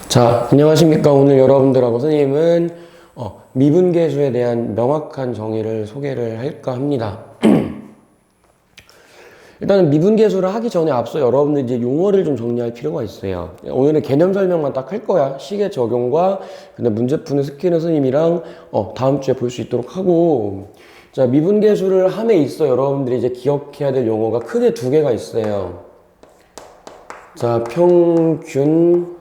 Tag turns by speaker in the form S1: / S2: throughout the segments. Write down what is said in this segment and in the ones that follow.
S1: 자, 안녕하십니까. 오늘 여러분들하고 선생님은 미분계수에 대한 명확한 정의를 소개를 할까 합니다. 일단은 미분계수를 하기 전에 앞서 여러분들 이제 용어를 좀 정리할 필요가 있어요. 오늘은 개념 설명만 딱 할 거야. 시계 적용과 근데 문제 푸는 스킬은 선생님이랑 다음 주에 볼 수 있도록 하고, 자, 미분계수를 함에 있어 여러분들이 이제 기억해야 될 용어가 크게 두 개가 있어요. 자, 평균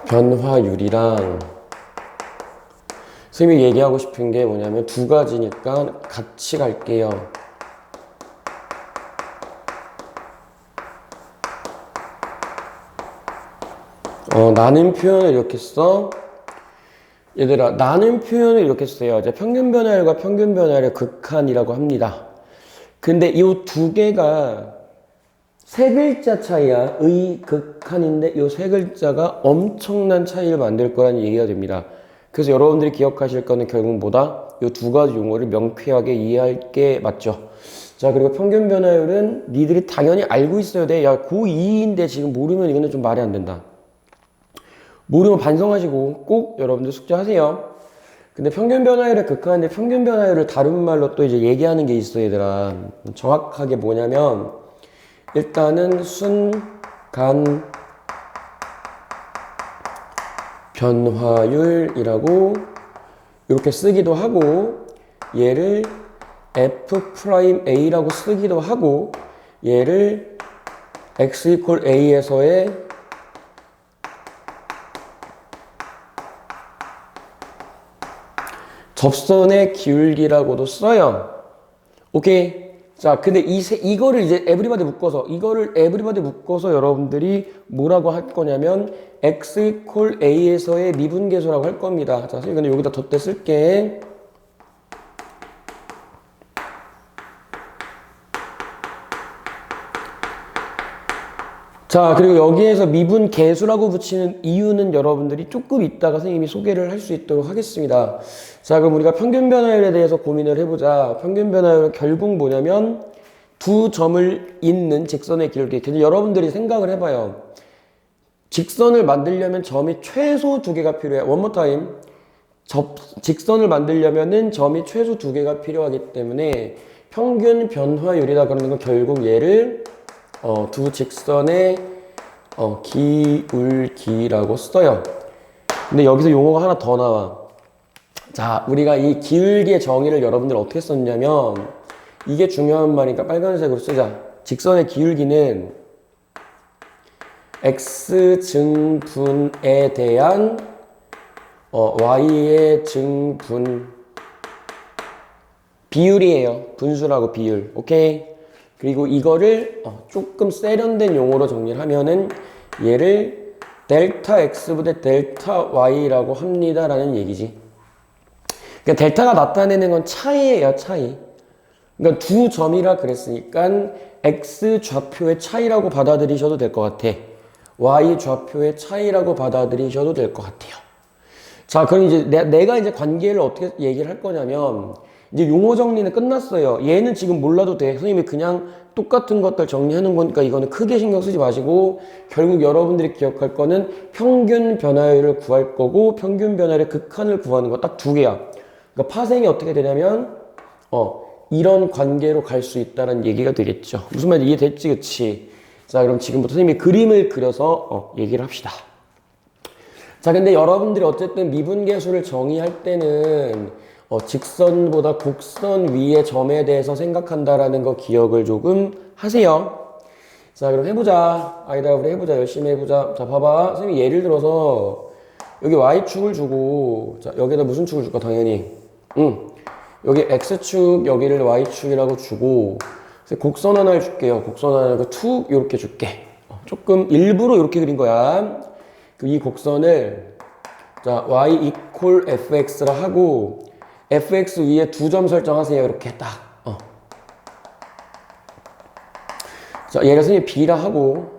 S1: 변화율이랑 선생님이 얘기하고 싶은 게 뭐냐면 두 가지니까 같이 갈게요. 나는 표현을 이렇게 써. 얘들아, 나는 표현을 이렇게 써요. 이제 평균 변화율과 평균 변화율의 극한이라고 합니다. 근데 이 두 개가 세 글자 차이야. 의, 극한인데 이 세 글자가 엄청난 차이를 만들 거라는 얘기가 됩니다. 그래서 여러분들이 기억하실 거는 결국 뭐다? 이 두 가지 용어를 명쾌하게 이해할 게 맞죠. 자, 그리고 평균 변화율은 니들이 당연히 알고 있어야 돼. 야, 고2인데 지금 모르면 이거는 좀 말이 안 된다. 모르면 반성하시고 꼭 여러분들 숙제하세요. 근데 평균 변화율의 극한인데 평균 변화율을 다른 말로 또 이제 얘기하는 게 있어, 얘들아. 정확하게 뭐냐면 일단은 순간 변화율이라고 이렇게 쓰기도 하고, 얘를 F'A라고 쓰기도 하고, 얘를 X equal A에서의 접선의 기울기라고도 써요. 오케이. 자, 근데 이거를 이제 에브리바디 묶어서 여러분들이 뭐라고 할 거냐면 x equal a에서의 미분계수라고 할 겁니다. 자, 선생님 근데 여기다 덧대 쓸게. 자, 그리고 여기에서 미분계수라고 붙이는 이유는 여러분들이 조금 이따가 선생님이 소개를 할 수 있도록 하겠습니다. 자, 그럼 우리가 평균 변화율에 대해서 고민을 해보자. 평균 변화율은 결국 뭐냐면 두 점을 잇는 직선의 기울기. 근데 여러분들이 생각을 해봐요. 직선을 만들려면 점이 최소 두 개가 필요해. One more time. 직선을 만들려면은 점이 최소 두 개가 필요하기 때문에 평균 변화율이다 그러는 건 결국 얘를 두 직선의 기울기라고 써요. 근데 여기서 용어가 하나 더 나와. 자, 우리가 이 기울기의 정의를 여러분들 어떻게 썼냐면 이게 중요한 말이니까 빨간색으로 쓰자. 직선의 기울기는 x 증분에 대한 y의 증분 비율이에요. 분수라고 비율. 오케이? 그리고 이거를 조금 세련된 용어로 정리를 하면은 얘를 델타 x분의 델타 y라고 합니다라는 얘기지. 그러니까 델타가 나타내는 건 차이예요, 차이. 그러니까 두 점이라 그랬으니까 x 좌표의 차이라고 받아들이셔도 될 것 같아. y 좌표의 차이라고 받아들이셔도 될 것 같아요. 자, 그럼 이제 내가 이제 관계를 어떻게 얘기를 할 거냐면 이제 용어 정리는 끝났어요. 얘는 지금 몰라도 돼. 선생님이 그냥 똑같은 것들 정리하는 거니까 이거는 크게 신경 쓰지 마시고 결국 여러분들이 기억할 거는 평균 변화율을 구할 거고 평균 변화율의 극한을 구하는 거 딱 두 개야. 그러니까 파생이 어떻게 되냐면 이런 관계로 갈 수 있다는 얘기가 되겠죠. 무슨 말인지 이해됐지, 그치? 자, 그럼 지금부터 선생님이 그림을 그려서 얘기를 합시다. 자, 근데 여러분들이 어쨌든 미분계수를 정의할 때는 직선보다 곡선 위의 점에 대해서 생각한다라는 거 기억을 조금 하세요. 자, 그럼 해보자. 아이들아, 우리 해보자. 열심히 해보자. 자, 봐봐. 선생님이 예를 들어서 여기 Y축을 주고, 자, 여기다 무슨 축을 줄까? 당연히. 여기 X축, 여기를 Y축이라고 주고, 곡선 하나를 줄게요. 곡선 하나를 툭, 요렇게 줄게. 조금 일부러 이렇게 그린 거야. 이 곡선을, 자, Y equal fx라 하고, fx 위에 두 점 설정하세요. 이렇게 딱. 자, 얘를 선생님 B라 하고,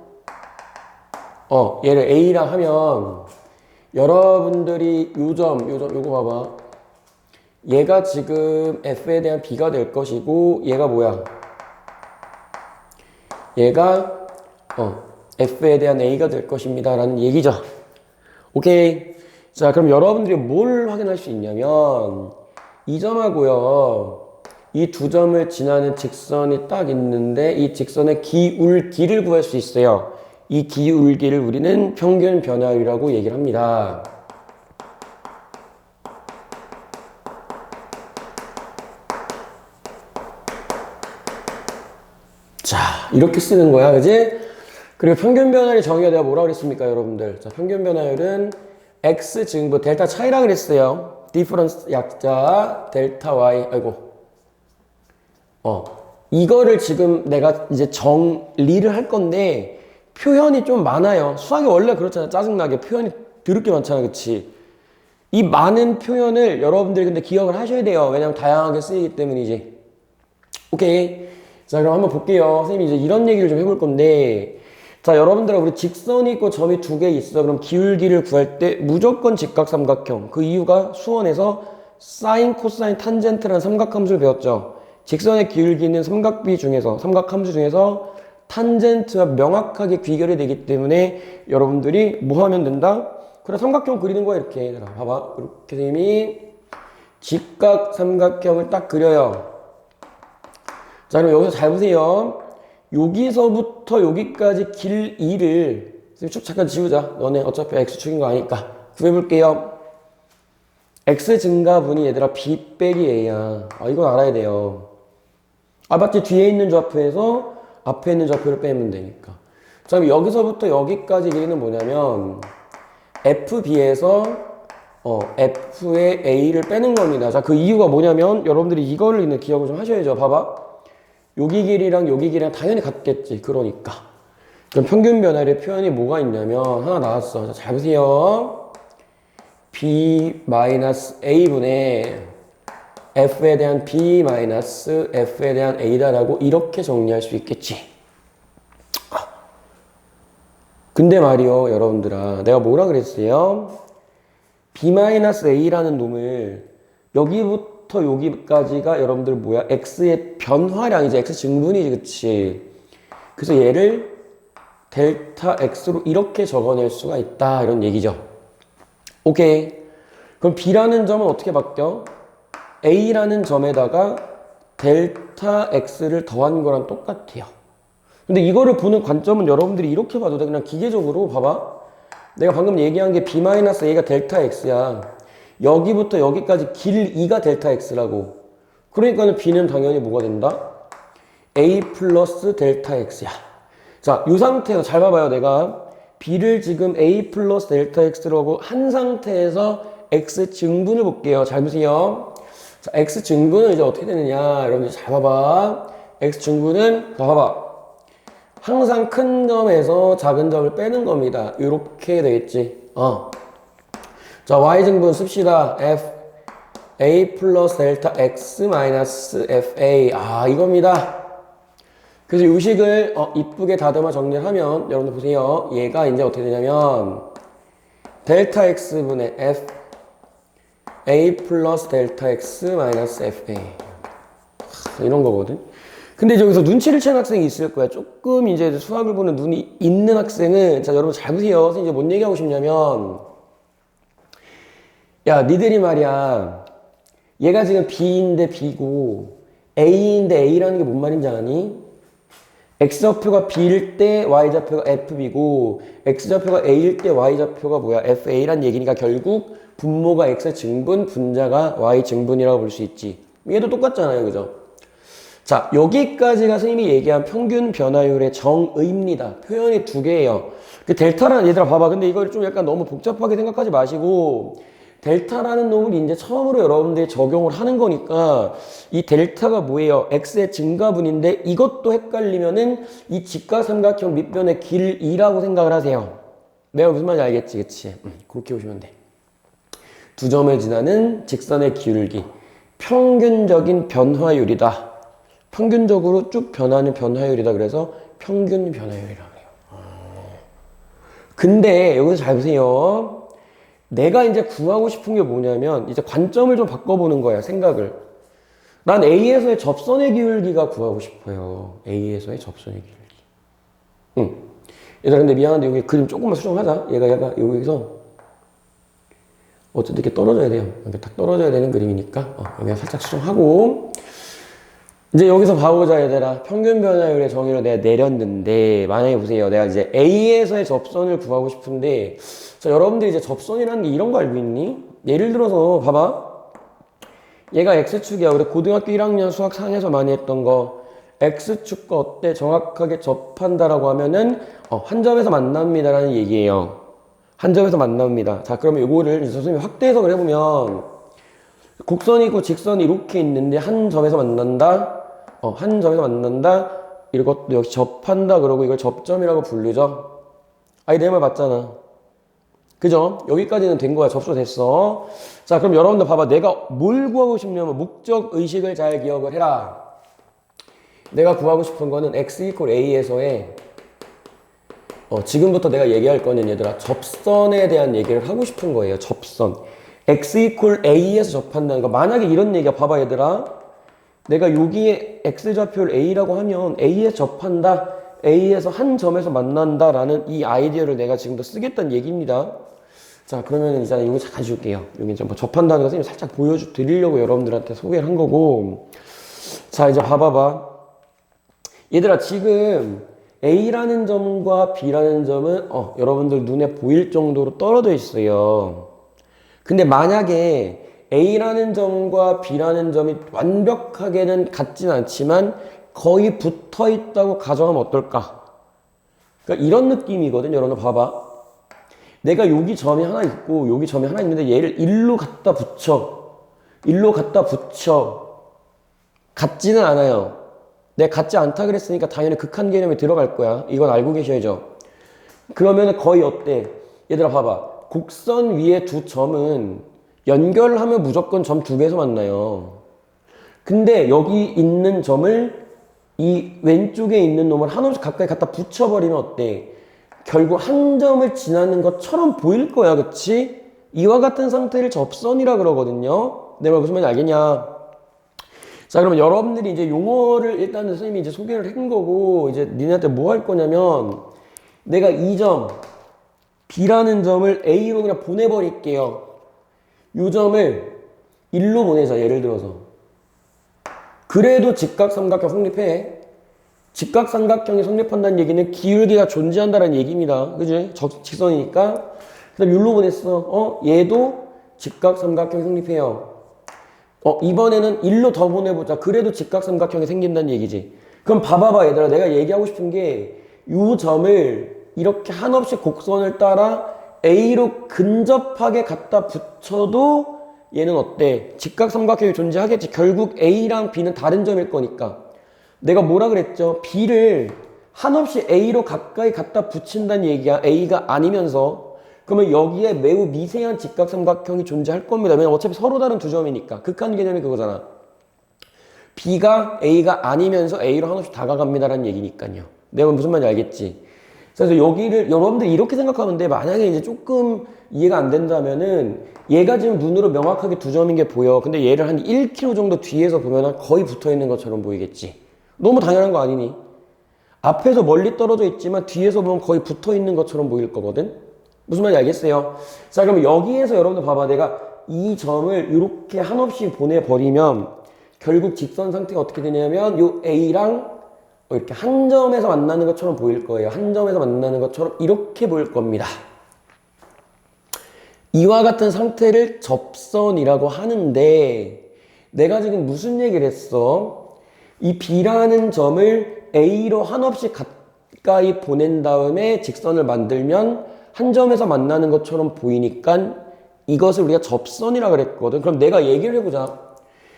S1: 얘를 A라 하면, 여러분들이 요거 봐봐. 얘가 지금 F에 대한 B가 될 것이고, 얘가 뭐야? 얘가 F에 대한 A가 될 것입니다. 라는 얘기죠. 오케이. 자, 그럼 여러분들이 뭘 확인할 수 있냐면, 이 점하고요, 이 두 점을 지나는 직선이 딱 있는데, 이 직선의 기울기를 구할 수 있어요. 이 기울기를 우리는 평균 변화율이라고 얘기를 합니다. 자, 이렇게 쓰는 거야, 그지? 그리고 평균 변화율의 정의가 내가 뭐라고 그랬습니까, 여러분들? 자, 평균 변화율은 x 증부 델타 차이라 그랬어요. 디퍼런스 약자 델타 y. 아이고. 이거를 지금 내가 이제 정리를 할 건데 표현이 좀 많아요. 수학이 원래 그렇잖아. 짜증나게 표현이 더럽게 많잖아, 그치? 이 많은 표현을 여러분들이 근데 기억을 하셔야 돼요. 왜냐면 다양하게 쓰이기 때문이지. 오케이. 자, 그럼 한번 볼게요. 선생님이 이제 이런 얘기를 좀 해볼 건데, 자, 여러분들아, 우리 직선이 있고 점이 두 개 있어. 그럼 기울기를 구할 때 무조건 직각삼각형. 그 이유가 수원에서 사인, 코사인, 탄젠트라는 삼각함수를 배웠죠. 직선의 기울기는 삼각함수 중에서 탄젠트와 명확하게 귀결이 되기 때문에 여러분들이 뭐 하면 된다? 그래, 삼각형 그리는 거야, 이렇게. 자, 봐봐. 이렇게 선생님이 직각삼각형을 딱 그려요. 자, 그럼 여기서 잘 보세요. 여기서부터 여기까지 길 2를 쭉 잠깐 지우자. 너네 어차피 x축인 거 아니까. 구해볼게요. x 증가분이 얘들아 b 빼기 a야. 이건 알아야 돼요. 맞지? 뒤에 있는 좌표에서 앞에 있는 좌표를 빼면 되니까. 자, 그럼 여기서부터 여기까지 길이는 뭐냐면 fb에서 f의 a를 빼는 겁니다. 자, 그 이유가 뭐냐면 여러분들이 이거를 기억을 좀 하셔야죠. 봐봐. 여기 길이랑 여기 길이랑 당연히 같겠지. 그러니까. 그럼 평균 변화율의 표현이 뭐가 있냐면 하나 나왔어. 자, 잘 보세요. b-a분의 f에 대한 b-f에 대한 a다라고 이렇게 정리할 수 있겠지. 근데 말이요, 여러분들아. 내가 뭐라 그랬어요? b-a라는 놈을 여기부터 여기까지가 여러분들 뭐야? x의 변화량이지. x 증분이지, 그치? 그래서 얘를 델타 x로 이렇게 적어낼 수가 있다. 이런 얘기죠. 오케이. 그럼 b라는 점은 어떻게 바뀌어? a라는 점에다가 델타 x를 더한 거랑 똑같아요. 근데 이거를 보는 관점은 여러분들이 이렇게 봐도 돼. 그냥 기계적으로 봐봐. 내가 방금 얘기한 게 b-a가 델타 x야. 여기부터 여기까지 길 2가 델타 x라고. 그러니까는 b는 당연히 뭐가 된다? a 플러스 델타 x야. 자, 이 상태에서 잘 봐봐요. 내가 b를 지금 a 플러스 델타 x라고 한 상태에서 x 증분을 볼게요. 잘 보세요. 자, x 증분은 이제 어떻게 되느냐. 여러분들 잘 봐봐. x 증분은 봐봐. 항상 큰 점에서 작은 점을 빼는 겁니다. 이렇게 되겠지. 자, y 증분 씁시다. f a 플러스 델타 x 마이너스 fa. 이겁니다. 그래서 이 식을 이쁘게 다듬어 정리를 하면 여러분들 보세요. 얘가 이제 어떻게 되냐면 델타 x분의 f a 플러스 델타 x 마이너스 fa 이런 거거든. 근데 여기서 눈치를 채는 학생이 있을 거야. 조금 이제 수학을 보는 눈이 있는 학생은, 자, 여러분 잘 보세요. 선생님 이제 뭔 얘기하고 싶냐면, 야, 니들이 말이야, 얘가 지금 b인데 b고 a인데 a라는 게 뭔 말인지 아니? x좌표가 b일 때 y좌표가 fb고 x좌표가 a일 때 y좌표가 뭐야? fa란 얘기니까 결국 분모가 x 증분, 분자가 y 증분이라고 볼 수 있지. 얘도 똑같잖아요, 그죠? 자, 여기까지가 선생님이 얘기한 평균 변화율의 정의입니다. 표현이 두 개예요. 그 델타라는, 얘들아 봐봐. 근데 이걸 좀 약간 너무 복잡하게 생각하지 마시고, 델타라는 놈을 이제 처음으로 여러분들이 적용을 하는 거니까, 이 델타가 뭐예요? x의 증가분인데, 이것도 헷갈리면은 이 직각삼각형 밑변의 길이라고 생각을 하세요. 내가 무슨 말인지 알겠지, 그치? 그렇게 보시면 돼. 두 점을 지나는 직선의 기울기. 평균적인 변화율이다. 평균적으로 쭉 변하는 변화율이다. 그래서 평균 변화율이라고 해요. 근데 여기서 잘 보세요. 내가 이제 구하고 싶은 게 뭐냐면 이제 관점을 좀 바꿔보는 거야. 생각을. 난 A에서의 접선의 기울기가 구하고 싶어요. A에서의 접선의 기울기. 얘들아 근데 미안한데 여기 그림 조금만 수정하자. 얘가 여기서 어쨌든 이렇게 떨어져야 돼요. 이렇게 딱 떨어져야 되는 그림이니까 여기가 살짝 수정하고 이제 여기서 봐보자 얘들아. 평균 변화율의 정의를 내가 내렸는데 만약에 보세요. 내가 이제 A에서의 접선을 구하고 싶은데 자 여러분들이 이제 접선이라는 게 이런 거 알고 있니? 예를 들어서 봐봐. 얘가 X축이야. 우리 고등학교 1학년 수학 4에서 많이 했던 거 X축과 어때? 정확하게 접한다라고 하면은 한 점에서 만납니다라는 얘기예요. 한 점에서 만납니다. 자 그러면 이거를 선생님이 확대 해석을 해보면 곡선이고 직선이 이렇게 있는데 한 점에서 만난다. 한 점에서 만난다. 이것도 역시 접한다 그러고 이걸 접점이라고 부르죠. 아니 내 말 맞잖아. 그죠? 여기까지는 된 거야. 접수됐어. 자 그럼 여러분들 봐봐. 내가 뭘 구하고 싶냐면 목적 의식을 잘 기억을 해라. 내가 구하고 싶은 거는 x 이퀄 a에서의 지금부터 내가 얘기할 거는 얘들아 접선에 대한 얘기를 하고 싶은 거예요. 접선. x 이퀄 a에서 접한다는 거. 만약에 이런 얘기야. 봐봐 얘들아. 내가 여기에 x좌표를 a라고 하면 a에서 접한다. a에서 한 점에서 만난다 라는 이 아이디어를 내가 지금부터 쓰겠다는 얘기입니다. 자 그러면 이제 이거 잘 가져올게요. 여기 이제 뭐 접한다는 거 선생님 살짝 보여드리려고 여러분들한테 소개를 한 거고. 자 이제 봐봐봐. 얘들아 지금 A라는 점과 B라는 점은 여러분들 눈에 보일 정도로 떨어져 있어요. 근데 만약에 A라는 점과 B라는 점이 완벽하게는 같진 않지만 거의 붙어 있다고 가정하면 어떨까? 그러니까 이런 느낌이거든. 여러분 봐봐. 내가 여기 점이 하나 있고 여기 점이 하나 있는데 얘를 일로 갖다 붙여. 일로 갖다 붙여. 같지는 않아요. 내가 같지 않다 그랬으니까 당연히 극한 개념에 들어갈 거야. 이건 알고 계셔야죠. 그러면 거의 어때? 얘들아 봐봐. 곡선 위에 두 점은 연결하면 무조건 점 두 개에서 만나요. 근데 여기 있는 점을 이 왼쪽에 있는 놈을 한없이 가까이 갖다 붙여버리면 어때? 결국 한 점을 지나는 것처럼 보일 거야. 그치? 이와 같은 상태를 접선이라 그러거든요. 내 말 무슨 말인지 알겠냐? 자 그러면 여러분들이 이제 용어를 일단 선생님이 이제 소개를 한 거고 이제 니네한테 뭐 할 거냐면 내가 이 점 B라는 점을 A로 그냥 보내버릴게요. 이 점을 1로 보내자. 예를 들어서 그래도 직각삼각형 성립해. 직각삼각형이 성립한다는 얘기는 기울기가 존재한다는 얘기입니다. 그지? 직선이니까. 그 다음 1로 보냈어. 얘도 직각삼각형이 성립해요. 이번에는 1로 더 보내보자. 그래도 직각삼각형이 생긴다는 얘기지. 그럼 봐봐봐 얘들아. 내가 얘기하고 싶은 게 이 점을 이렇게 한없이 곡선을 따라 A로 근접하게 갖다 붙여도 얘는 어때? 직각삼각형이 존재하겠지. 결국 A랑 B는 다른 점일 거니까. 내가 뭐라 그랬죠? B를 한없이 A로 가까이 갖다 붙인다는 얘기야. A가 아니면서. 그러면 여기에 매우 미세한 직각삼각형이 존재할 겁니다. 왜냐면 어차피 서로 다른 두 점이니까. 극한 개념이 그거잖아. B가 A가 아니면서 A로 한없이 다가갑니다라는 얘기니까요. 내가 무슨 말인지 알겠지? 그래서 여기를 여러분들이 이렇게 생각하면 돼. 만약에 이제 조금 이해가 안 된다면은 얘가 지금 눈으로 명확하게 두 점인 게 보여. 근데 얘를 한 1km 정도 뒤에서 보면 거의 붙어 있는 것처럼 보이겠지. 너무 당연한 거 아니니? 앞에서 멀리 떨어져 있지만 뒤에서 보면 거의 붙어 있는 것처럼 보일 거거든? 무슨 말인지 알겠어요? 자, 그럼 여기에서 여러분들 봐봐. 내가 이 점을 이렇게 한없이 보내버리면 결국 직선 상태가 어떻게 되냐면 요 A랑 이렇게 한 점에서 만나는 것처럼 보일 거예요. 한 점에서 만나는 것처럼 이렇게 보일 겁니다. 이와 같은 상태를 접선이라고 하는데 내가 지금 무슨 얘기를 했어? 이 B라는 점을 A로 한없이 가까이 보낸 다음에 직선을 만들면 한 점에서 만나는 것처럼 보이니까 이것을 우리가 접선이라고 그랬거든. 그럼 내가 얘기를 해보자.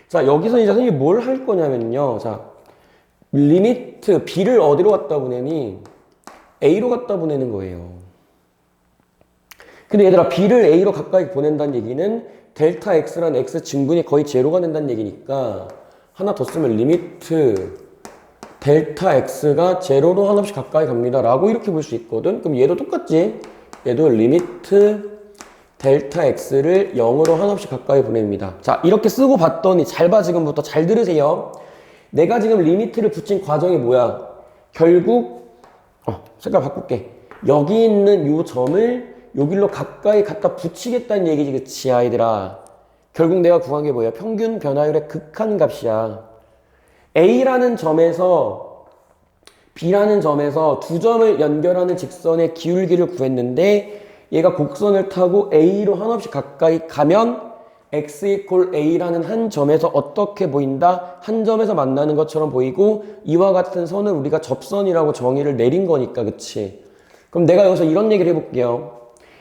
S1: 자, 여기서 이제 선생님이 뭘 할 거냐면요. 자, 리미트 B를 어디로 갖다 보내니? A로 갖다 보내는 거예요. 근데 얘들아 B를 A로 가까이 보낸다는 얘기는 델타 X라는 X 증분이 거의 제로가 된다는 얘기니까 하나 더 쓰면 리미트 델타 X가 제로로 한없이 가까이 갑니다 라고 이렇게 볼 수 있거든. 그럼 얘도 똑같지? 얘도 리미트 델타 X를 0으로 한없이 가까이 보냅니다. 자, 이렇게 쓰고 봤더니 잘 봐. 지금부터 잘 들으세요. 내가 지금 리미트를 붙인 과정이 뭐야? 결국 색깔 바꿀게. 여기 있는 요 점을 요 길로 가까이 갖다 붙이겠다는 얘기지, 그치, 아이들아? 결국 내가 구한 게 뭐야? 평균 변화율의 극한값이야. A라는 점에서 B라는 점에서 두 점을 연결하는 직선의 기울기를 구했는데 얘가 곡선을 타고 A로 한없이 가까이 가면 x 이퀄 a라는 한 점에서 어떻게 보인다? 한 점에서 만나는 것처럼 보이고 이와 같은 선을 우리가 접선이라고 정의를 내린 거니까, 그치? 그럼 내가 여기서 이런 얘기를 해볼게요.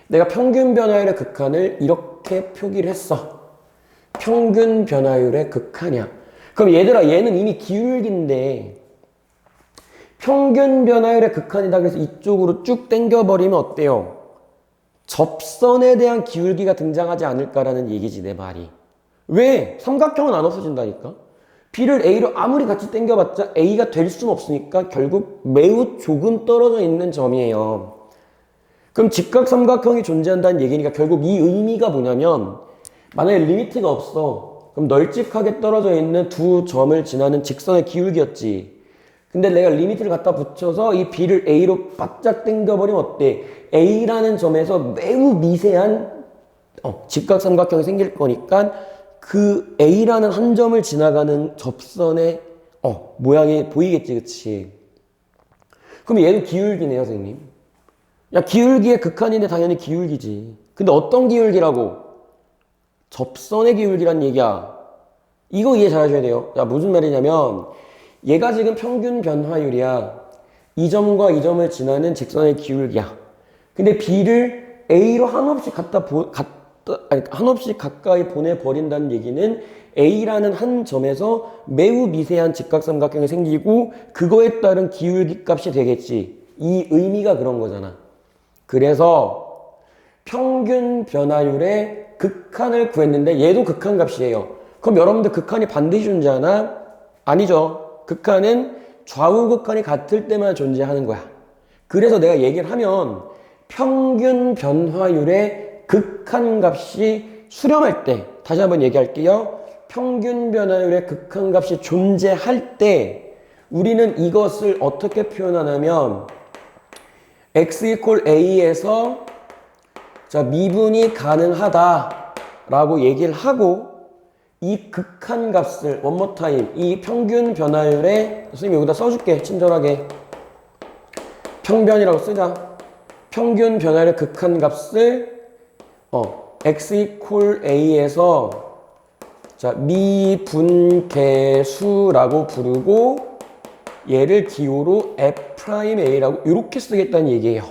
S1: 내가 평균 변화율의 극한을 이렇게 표기를 했어. 평균 변화율의 극한이야. 그럼 얘들아, 얘는 이미 기울기인데 평균 변화율의 극한이다 그래서 이쪽으로 쭉 당겨버리면 어때요? 접선에 대한 기울기가 등장하지 않을까라는 얘기지, 내 말이. 왜? 삼각형은 안 없어진다니까? B를 A로 아무리 같이 당겨봤자 A가 될 수는 없으니까 결국 매우 조금 떨어져 있는 점이에요. 그럼 직각삼각형이 존재한다는 얘기니까 결국 이 의미가 뭐냐면 만약에 리미트가 없어. 그럼 널찍하게 떨어져 있는 두 점을 지나는 직선의 기울기였지. 근데 내가 리미트를 갖다 붙여서 이 B를 A로 바짝 당겨버리면 어때? A라는 점에서 매우 미세한 직각삼각형이 생길 거니까 그 A라는 한 점을 지나가는 접선의 모양이 보이겠지, 그치? 그럼 얘도 기울기네요, 선생님. 야, 기울기의 극한인데 당연히 기울기지. 근데 어떤 기울기라고? 접선의 기울기란 얘기야. 이거 이해 잘 하셔야 돼요. 야, 무슨 말이냐면 얘가 지금 평균 변화율이야. 이 점과 이 점을 지나는 직선의 기울기야. 근데 B를 A로 한없이 한없이 가까이 보내버린다는 얘기는 A라는 한 점에서 매우 미세한 직각삼각형이 생기고 그거에 따른 기울기 값이 되겠지. 이 의미가 그런 거잖아. 그래서 평균 변화율의 극한을 구했는데 얘도 극한값이에요. 그럼 여러분들 극한이 반드시 존재하나? 아니죠. 극한은 좌우 극한이 같을 때만 존재하는 거야. 그래서 내가 얘기를 하면 평균 변화율의 극한값이 수렴할 때, 다시 한번 얘기할게요. 평균 변화율의 극한값이 존재할 때 우리는 이것을 어떻게 표현하냐면 x 이퀄 a에서 자, 미분이 가능하다 라고 얘기를 하고 이 극한값을 one more time, 이 평균 변화율의 선생님 여기다 써줄게, 친절하게. 평변이라고 쓰자. 평균 변화율의 극한값을 x 이퀄 a에서 자, 미분계수라고 부르고 얘를 기호로 f'a라고 이렇게 쓰겠다는 얘기예요.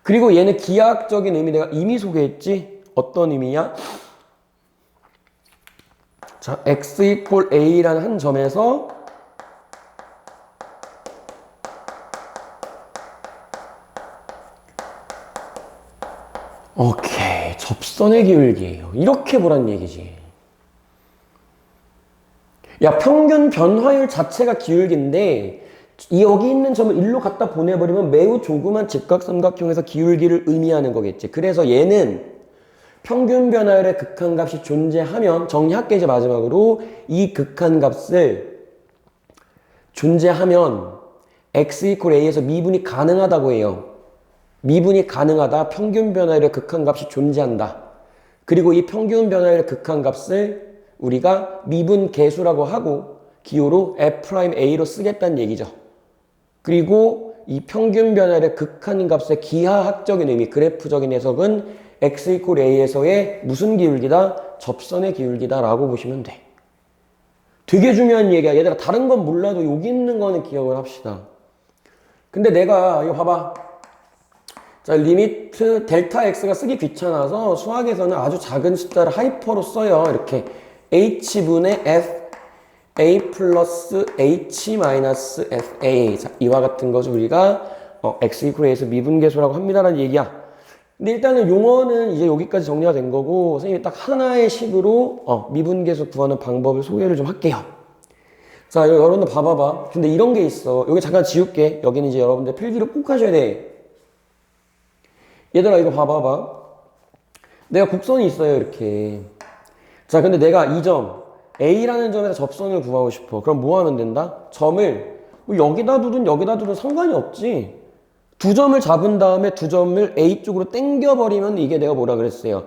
S1: 그리고 얘는 기하학적인 의미 내가 이미 소개했지? 어떤 의미야? 자, x 이퀄 a라는 한 점에서 오케이, 접선의 기울기예요. 이렇게 보란 얘기지. 야, 평균 변화율 자체가 기울기인데 여기 있는 점을 일로 갖다 보내버리면 매우 조그만 직각삼각형에서 기울기를 의미하는 거겠지. 그래서 얘는 평균 변화율의 극한값이 존재하면, 정리할게 이제 마지막으로, 이 극한값을 존재하면 x 이퀄 a에서 미분이 가능하다고 해요. 미분이 가능하다, 평균 변화율의 극한값이 존재한다. 그리고 이 평균 변화율의 극한값을 우리가 미분계수라고 하고 기호로 f'a로 쓰겠다는 얘기죠. 그리고 이 평균 변화율의 극한값의 기하학적인 의미, 그래프적인 해석은 x 이퀄 a에서의 무슨 기울기다? 접선의 기울기다 라고 보시면 돼. 되게 중요한 얘기야. 얘들아, 다른 건 몰라도 여기 있는 거는 기억을 합시다. 근데 내가 이거 봐봐. 자, 리미트 델타 x가 쓰기 귀찮아서 수학에서는 아주 작은 숫자를 하이퍼로 써요. 이렇게 h분의 f a 플러스 h 마이너스 fa. 자, 이와 같은 것을 우리가 x 이퀄 a에서 미분계수라고 합니다라는 얘기야. 근데 일단은 용어는 이제 여기까지 정리가 된 거고, 선생님이 딱 하나의 식으로 미분계수 구하는 방법을 소개를 좀 할게요. 자, 여러분들 봐봐봐. 근데 이런 게 있어. 여기 잠깐 지울게. 여기는 이제 여러분들 필기를 꼭 하셔야 돼. 얘들아, 이거 봐봐봐. 내가 곡선이 있어요, 이렇게. 자, 근데 내가 이 점 A라는 점에서 접선을 구하고 싶어. 그럼 뭐 하면 된다? 점을 여기다 두든 여기다 두든 상관이 없지. 두 점을 잡은 다음에 두 점을 A 쪽으로 당겨버리면 이게 내가 뭐라 그랬어요?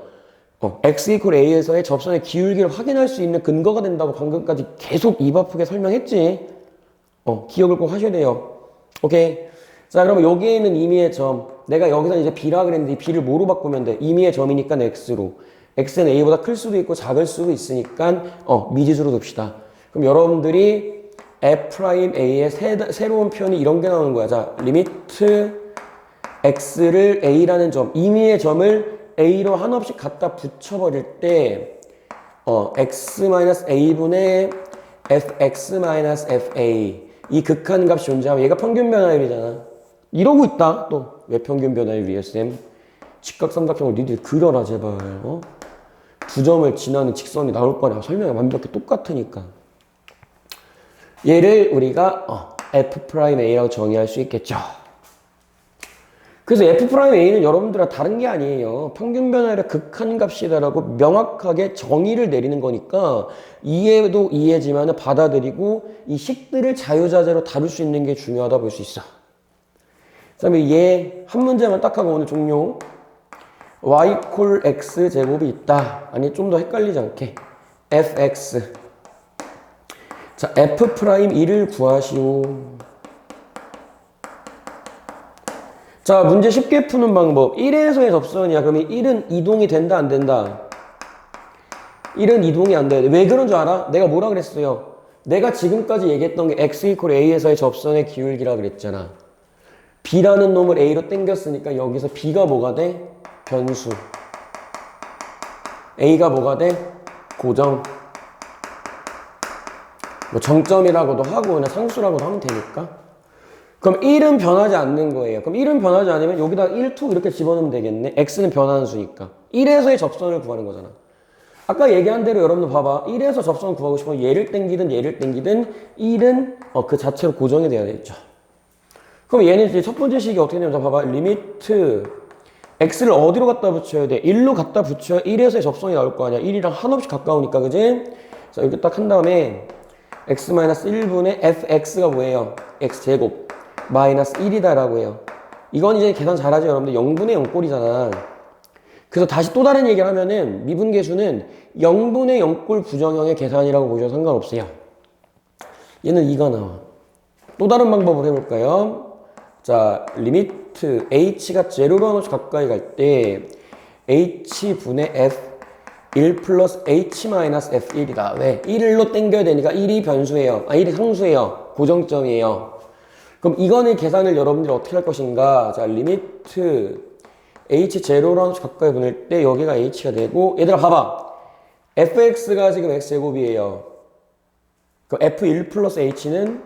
S1: x 이퀄 a에서의 접선의 기울기를 확인할 수 있는 근거가 된다고 방금까지 계속 입 아프게 설명했지. 기억을 꼭 하셔야 돼요. 오케이. 자, 그러면 여기에 있는 임의의 점. 내가 여기서 이제 b라 그랬는데 이 b를 뭐로 바꾸면 돼? 임의의 점이니까 x로. x는 a보다 클 수도 있고 작을 수도 있으니까 미지수로 둡시다. 그럼 여러분들이 f'a의 새로운 표현이 이런 게 나오는 거야. 자, 리미트 x를 a라는 점, 임의의 점을 a로 한없이 갖다 붙여버릴 때 x-a분의 fx-fa 이 극한값이 존재하면 얘가 평균 변화율이잖아. 이러고 있다. 또 왜 평균 변화율이야 쌤? 직각삼각형을 니들이 그려라 제발. 두 점을 지나는 직선이 나올 거냐. 설명이 완벽히 똑같으니까. 얘를 우리가 f'a라고 정의할 수 있겠죠. 그래서 f'a는 여러분들과 다른 게 아니에요. 평균 변화율의 극한값이다라고 명확하게 정의를 내리는 거니까 이해도 이해지만 받아들이고 이 식들을 자유자재로 다룰 수 있는 게 중요하다 볼 수 있어. 그 다음에 얘 한 문제만 딱 하고 오늘 종료. y 콜 x 제곱이 있다. 아니 좀 더 헷갈리지 않게 fx. 자, f'1을 구하시오. 자, 문제 쉽게 푸는 방법. 1에서의 접선이야. 그러면 1은 이동이 된다, 안 된다? 1은 이동이 안 돼. 왜 그런 줄 알아? 내가 뭐라 그랬어요? 내가 지금까지 얘기했던 게 x 이퀄 a에서의 접선의 기울기라 그랬잖아. b라는 놈을 a로 당겼으니까 여기서 b가 뭐가 돼? 변수. a가 뭐가 돼? 고정. 뭐 정점이라고도 하고 그냥 상수라고도 하면 되니까. 그럼 1은 변하지 않는 거예요. 그럼 1은 변하지 않으면 여기다 1, 2 이렇게 집어넣으면 되겠네. x는 변하는 수니까. 1에서의 접선을 구하는 거잖아. 아까 얘기한 대로 여러분들 봐봐. 1에서 접선 구하고 싶으면 얘를 땡기든 얘를 땡기든 1은 그 자체로 고정이 돼야 되겠죠. 그럼 얘는 이제 첫 번째 식이 어떻게 되냐면 봐봐. 리미트 x를 어디로 갖다 붙여야 돼? 1로 갖다 붙여야 1에서의 접선이 나올 거 아니야. 1이랑 한없이 가까우니까 그지? 자, 이렇게 딱 한 다음에 x-1분의 fx가 뭐예요? x제곱 마이너스 1이다라고 해요. 이건 이제 계산 잘하죠 여러분들. 0분의 0꼴이잖아. 그래서 다시 또 다른 얘기를 하면은 미분계수는 0분의 0꼴 부정형의 계산이라고 보셔도 상관없어요. 얘는 2가 나와. 또 다른 방법을 해볼까요? 자, 리미트 h가 0로 한없이 가까이 갈 때 h분의 f1 플러스 h 마이너스 f1이다. 왜? 1로 땡겨야 되니까 1이 변수예요. 1이 상수예요. 고정점이에요. 그럼 이거는 계산을 여러분들이 어떻게 할 것인가? 자, 리미트 h 0로 가까이 보낼 때 여기가 h가 되고, 얘들아 봐봐. fx가 지금 x제곱이에요. 그럼 f1 플러스 h는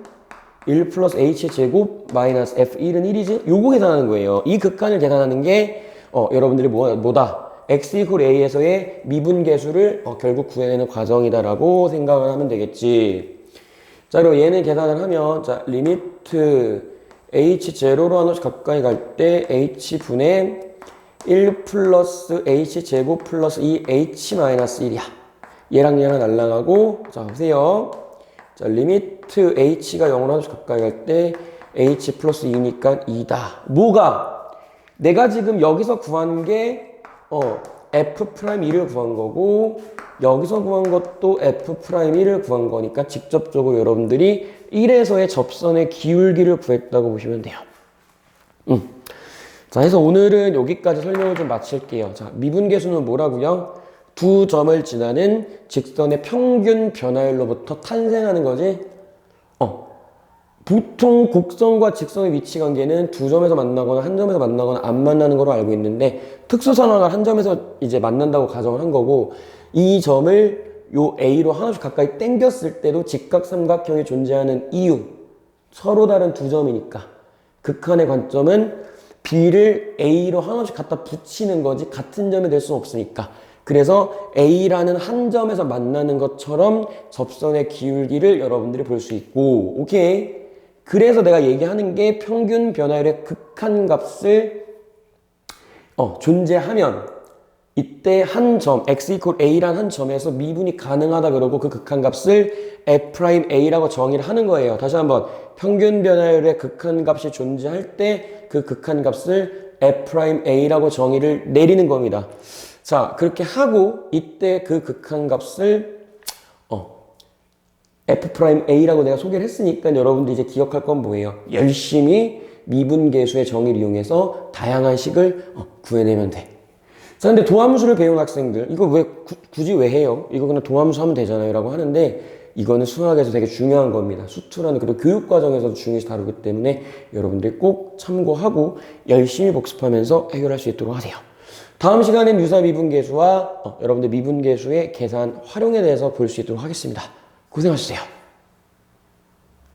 S1: 1 플러스 h 제곱 마이너스 f1은 1이지? 요거 계산하는 거예요. 이 극한을 계산하는 게 여러분들이 뭐다? x 이퀄 a에서의 미분계수를 결국 구해내는 과정이다라고 생각을 하면 되겠지. 자, 그리고 얘는 계산을 하면, 자, 리미트 h 0로 한없이 가까이 갈 때 h분의 1 플러스 h 제곱 플러스 2h 마이너스 1이야. 얘랑 얘랑 날라가고, 자, 보세요. 자, 리미트 h가 0으로 한없이 가까이 갈 때 h 플러스 2니까 2다. 뭐가? 내가 지금 여기서 구한 게 f'1을 구한 거고, 여기서 구한 것도 f'1을 구한 거니까 직접적으로 여러분들이 1에서의 접선의 기울기를 구했다고 보시면 돼요. 자, 해서 오늘은 여기까지 설명을 좀 마칠게요. 자, 미분계수는 뭐라고요? 두 점을 지나는 직선의 평균 변화율로부터 탄생하는 거지. 보통 곡선과 직선의 위치 관계는 두 점에서 만나거나 한 점에서 만나거나 안 만나는 거로 알고 있는데, 특수 상황을 한 점에서 이제 만난다고 가정을 한 거고, 이 점을 요 A로 한없이 가까이 당겼을 때도 직각삼각형이 존재하는 이유, 서로 다른 두 점이니까 극한의 관점은 B를 A로 한없이 갖다 붙이는 거지 같은 점이 될 수는 없으니까. 그래서 A라는 한 점에서 만나는 것처럼 접선의 기울기를 여러분들이 볼 수 있고, 오케이? 그래서 내가 얘기하는 게 평균 변화율의 극한값을 존재하면 이때 한 점, x equal a란 한 점에서 미분이 가능하다 그러고 그 극한값을 f'a라고 정의를 하는 거예요. 다시 한번 평균 변화율의 극한값이 존재할 때 그 극한값을 f'a라고 정의를 내리는 겁니다. 자, 그렇게 하고 이때 그 극한값을 f'a라고 내가 소개를 했으니까 여러분들 이제 기억할 건 뭐예요? 열심히 미분계수의 정의를 이용해서 다양한 식을 구해내면 돼. 자, 근데 도함수를 배운 학생들, 이거 왜, 굳이 왜 해요? 이거 그냥 도함수 하면 되잖아요. 라고 하는데, 이거는 수학에서 되게 중요한 겁니다. 수투라는 그리고 교육과정에서도 중요시 다루기 때문에 여러분들이 꼭 참고하고 열심히 복습하면서 해결할 수 있도록 하세요. 다음 시간엔 유사 미분계수와 여러분들 미분계수의 계산 활용에 대해서 볼 수 있도록 하겠습니다. 고생하셨어요.